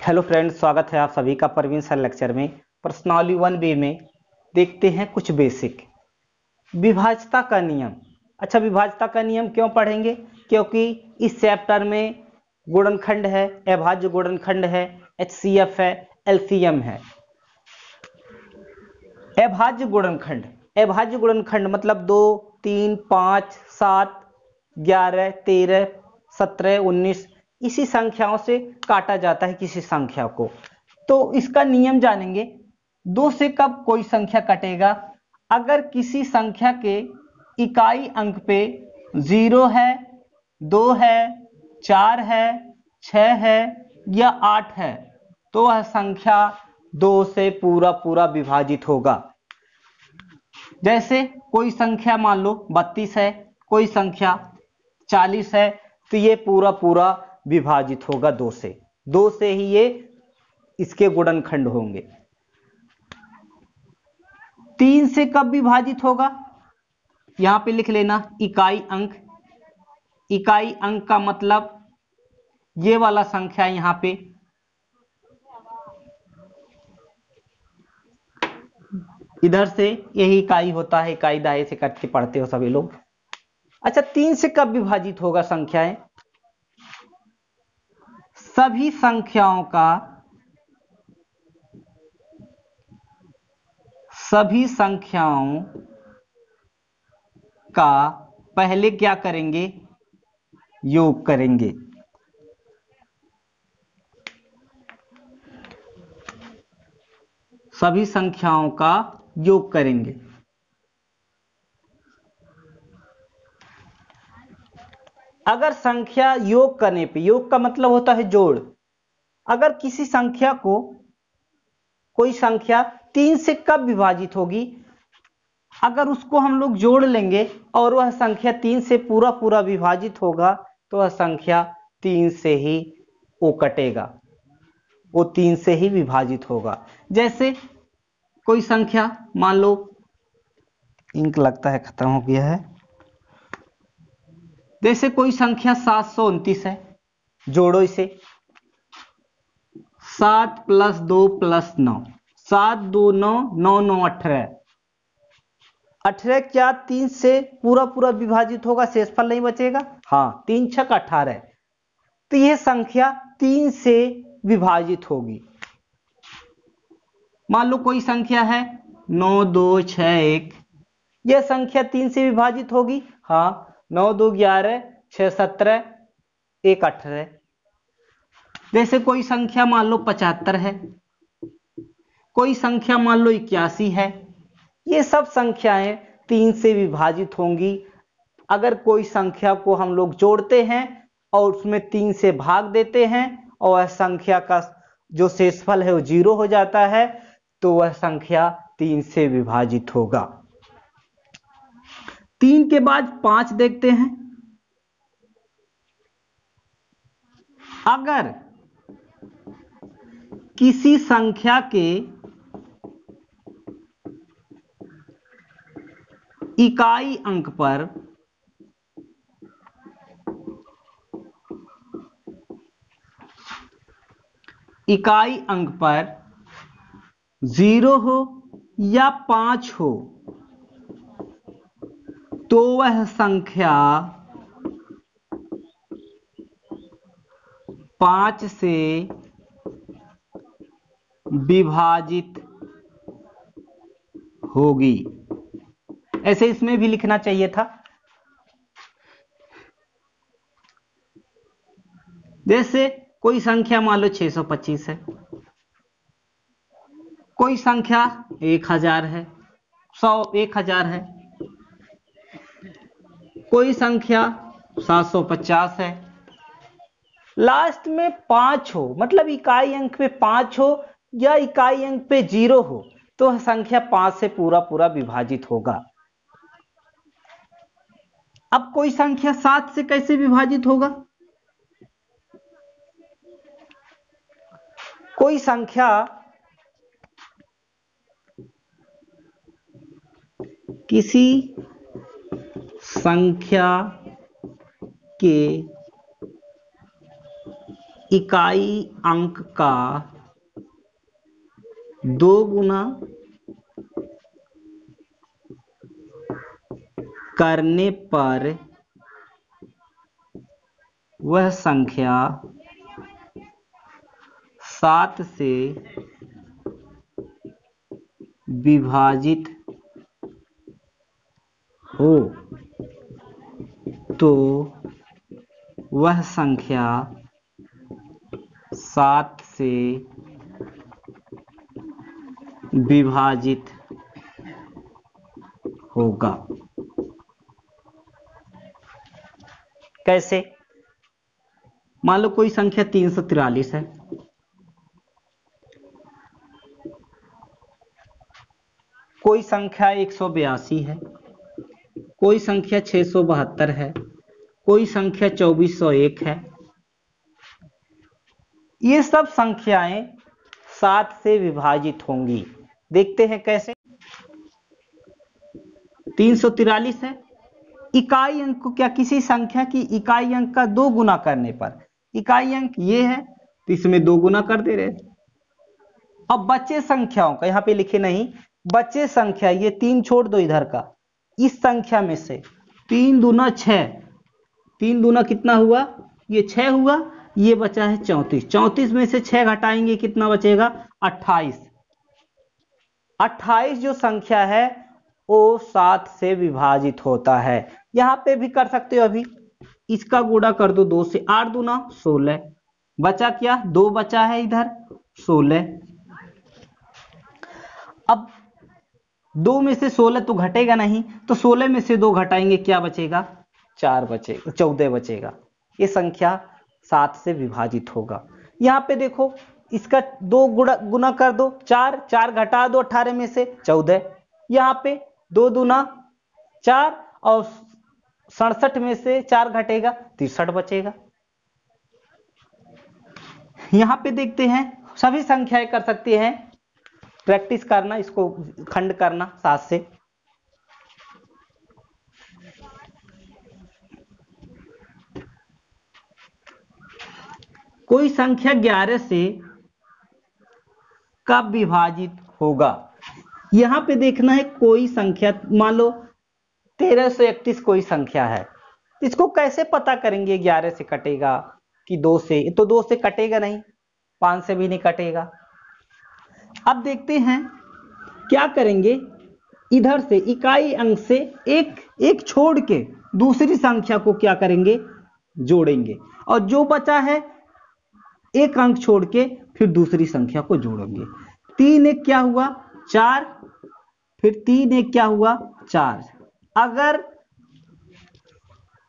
Hello friends, स्वागत है आप सभी का परवीन सर लेक्चर में। प्रश्नावली 1B में देखते हैं कुछ बेसिक विभाज्यता का नियम। अच्छा, विभाज्यता का नियम क्यों पढ़ेंगे? क्योंकि इस चैप्टर में गुणनखंड है, अभाज्य गुणनखंड है, HCF है, LCM है। अभाज्य गुणनखंड मतलब 2, 3, 5, 7, 11, 13, 17, 19 इसी संख्याओं से काटा जाता है किसी संख्या को। तो इसका नियम जानेंगे। 2 से कब कोई संख्या कटेगा? अगर किसी संख्या के इकाई अंक पे 0 है, 2 है, 4 है, 6 है या 8 है तो वह संख्या 2 से पूरा विभाजित होगा। जैसे कोई संख्या मान लो 32 है, कोई संख्या 40 है, तो ये पूरा विभाजित होगा 2 से। 2 से ही ये इसके गुणनखंड होंगे। 3 से कब विभाजित होगा? यहां पे लिख लेना इकाई अंक। इकाई अंक का मतलब ये वाला संख्या यहां पे इधर से यही इकाई होता है। इकाई दाए से करके पढ़ते हो सभी लोग। अच्छा, 3 से कब विभाजित होगा संख्याएं? सभी संख्याओं का पहले क्या करेंगे? योग करेंगे। सभी संख्याओं का योग करेंगे। अगर संख्या योग करने पे, योग का मतलब होता है जोड़, अगर किसी संख्या को कोई संख्या 3 से कब विभाजित होगी? अगर उसको हम लोग जोड़ लेंगे और वह संख्या 3 से पूरा विभाजित होगा तो वह संख्या 3 से ही वो कटेगा, वो 3 से ही विभाजित होगा। जैसे कोई संख्या मान लो, इंक लगता है खत्म हो गया है। जैसे कोई संख्या 729 है, जोड़ो इसे। 7 + 2 + 9, 7 2 9 9 9 18। 18 क्या 3 से पूरा विभाजित होगा? शेषफल नहीं बचेगा। हाँ, 3 छक 18। तो यह संख्या 3 से विभाजित होगी। मान लो कोई संख्या है 9 2 6 1, यह संख्या 3 से विभाजित होगी। हाँ, 9 2 11, 6 17, 1 18। जैसे कोई संख्या मान लो 75 है, कोई संख्या मान लो 81 है, ये सब संख्याएं 3 से विभाजित होंगी। अगर कोई संख्या को हम लोग जोड़ते हैं और उसमें 3 से भाग देते हैं और वह संख्या का जो शेषफल है वो 0 हो जाता है, तो वह संख्या 3 से विभाजित होगा। 3 के बाद 5 देखते हैं। अगर किसी संख्या के इकाई अंक पर इकाई अंक पर 0 हो या 5 हो तो वह संख्या 5 से विभाजित होगी। ऐसे इसमें भी लिखना चाहिए था। जैसे कोई संख्या मान लो 625 है, कोई संख्या 1000 है, 1000 है, कोई संख्या 750 है, लास्ट में 5 हो, मतलब इकाई अंक पे 5 हो या इकाई अंक पे 0 हो तो वह संख्या 5 से पूरा विभाजित होगा। अब कोई संख्या 7 से कैसे विभाजित होगा? कोई संख्या किसी संख्या के इकाई अंक का 2 गुना करने पर वह संख्या 7 से विभाजित हो तो वह संख्या 7 से विभाजित होगा। कैसे? मान लो कोई संख्या 343 है, कोई संख्या 182 है, कोई संख्या 672 है, कोई संख्या 2401 है। ये सब संख्याएं 7 से विभाजित होंगी। देखते हैं कैसे। 343 है, इकाई अंक को क्या, किसी संख्या की इकाई अंक का 2 गुना करने पर, इकाई अंक ये है तो इसमें 2 गुना कर दे रहे। अब बचे संख्याओं का, यहां पे लिखे नहीं, बचे संख्या, ये 3 छोड़ दो इधर का, इस संख्या में से 3 दूना 6, 3 दूना कितना हुआ, ये 6 हुआ, ये बचा है 34, 34 में से 6 घटाएंगे कितना बचेगा, 28। 28 जो संख्या है वो 7 से विभाजित होता है। यहां पे भी कर सकते हो, अभी इसका गुणा कर दो 2 से, 8 दूना 16, बचा क्या, 2 बचा है इधर 16। अब 2 में से 16 तो घटेगा नहीं, तो 16 में से 2 घटाएंगे क्या बचेगा, 4 बचेगा, 14 बचेगा। ये संख्या 7 से विभाजित होगा। यहां पे देखो, इसका 2 गुना कर दो, 4, 4 घटा दो 18 में से 14, यहां पे 2 दूना 4 और 67 में से 4 घटेगा 63 बचेगा। यहां पे देखते हैं, सभी संख्याएं कर सकते हैं, प्रैक्टिस करना, इसको खंड करना 7 से। कोई संख्या 11 से कब विभाजित होगा। यहां पे देखना है, कोई संख्या, मान लो 1331 कोई संख्या है, इसको कैसे पता करेंगे 11 से कटेगा कि 2 से, तो 2 से कटेगा नहीं, 5 से भी नहीं कटेगा। अब देखते हैं क्या करेंगे, इधर से इकाई अंक से एक छोड़ के दूसरी संख्या को क्या करेंगे, जोड़ेंगे, और जो बचा है एक अंक छोड़ के फिर दूसरी संख्या को जोड़ेंगे। 3 एक क्या हुआ, 4, फिर 3 एक क्या हुआ, 4। अगर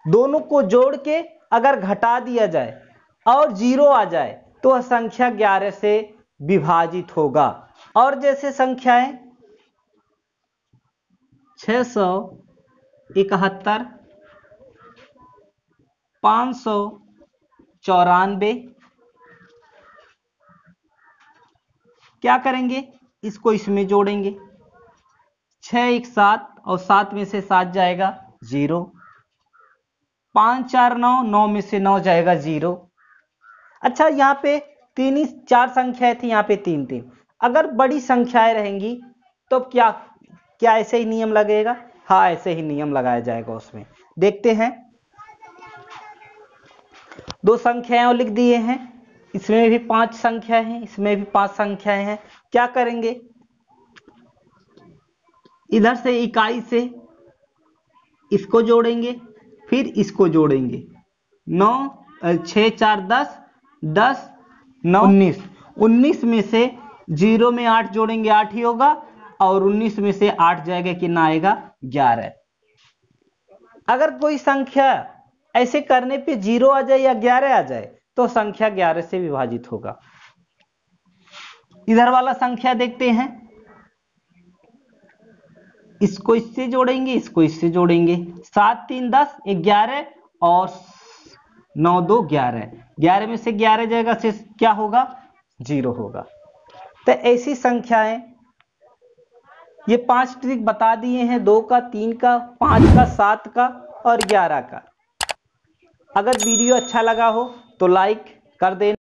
दोनों को जोड़ के अगर घटा दिया जाए और 0 आ जाए तो वह संख्या 11 से विभाजित होगा। और जैसे संख्याएं 671, 594, क्या करेंगे, इसको इसमें जोड़ेंगे, 6 1 7 और 7 में से 7 जाएगा 0, 5 4 9, 9 में से 9 जाएगा 0। अच्छा, यहाँ पे 3 ही 4 संख्याएं थी, यहाँ पे 3 3। अगर बड़ी संख्याएं रहेंगी तो क्या ऐसे ही नियम लगेगा, हाँ ऐसे ही नियम लगाया जाएगा उसमें। देखते हैं, 2 संख्याएं लिख दिए हैं, इसमें भी 5 संख्याएं हैं, इसमें भी 5 संख्याएं हैं। क्या करेंगे, इधर से इकाई से इसको जोड़ेंगे, फिर इसको जोड़ेंगे, 9 6 4 10, 10 9 19, 19 में से 0 में 8 जोड़ेंगे 8 ही होगा, और 19 में से 8 जाएगा कितना आएगा, 11। अगर कोई संख्या ऐसे करने पे 0 आ जाए या 11 आ जाए तो संख्या 11 से विभाजित होगा। इधर वाला संख्या देखते हैं, इसको इससे जोड़ेंगे, इसको इससे जोड़ेंगे, 7 3 10 11 और 9 2 11, 11 में से 11 जाएगा, से क्या होगा, 0 होगा। तो ऐसी संख्याएं, ये 5 ट्रिक बता दिए हैं, 2 का, 3 का, 5 का, 7 का और 11 का। अगर वीडियो अच्छा लगा हो तो लाइक कर देना।